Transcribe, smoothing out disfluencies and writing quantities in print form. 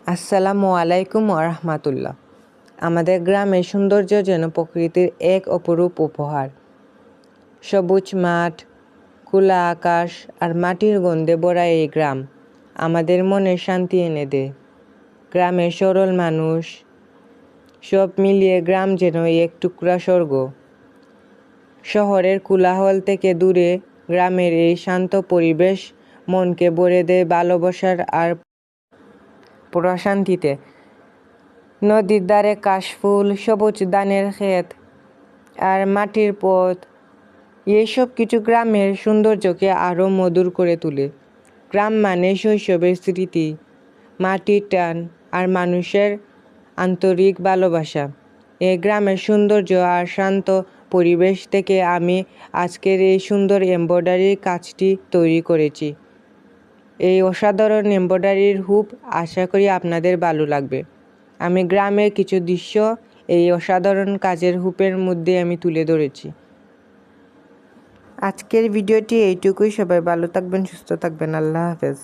আসসালামু আলাইকুম রাহমাতুল্লাহ। আমাদের গ্রামের সৌন্দর্য যেন প্রকৃতির এক অপরূপ উপহার। সবুজ মাঠ, খোলা আকাশ আর মাটির গন্ধে ভরা এই গ্রাম আমাদের মনে শান্তি এনে দেয়। গ্রামের সরল মানুষ, সব মিলিয়ে গ্রাম যেন এক টুকরা স্বর্গ। শহরের কোলাহল থেকে দূরে গ্রামের এই শান্ত পরিবেশ মনকে ভরে দেয় ভালোবাসার আর প্রশান্তিতে। নদীর ধারে কাশফুল, সবুজ ধানের ক্ষেত আর মাটির পথ, এইসব কিছু গ্রামের সৌন্দর্যকে আরও মধুর করে তোলে। গ্রাম মানে শৈশবের স্মৃতি, মাটির টান আর মানুষের আন্তরিক ভালোবাসা। এই গ্রামের সৌন্দর্য আর শান্ত পরিবেশ থেকে আমি আজকের এই সুন্দর এমব্রয়ডারির কাজটি তৈরি করেছি। এই অসাধারণ এমব্রয়ডারির হুপ আশা করি আপনাদের ভালো লাগবে। আমি গ্রামের কিছু দৃশ্য এই অসাধারণ কাজের হুপের মধ্যে আমি তুলে ধরেছি। আজকের ভিডিওটি এইটুকুই। সবাই ভালো থাকবেন, সুস্থ থাকবেন। আল্লাহ হাফেজ।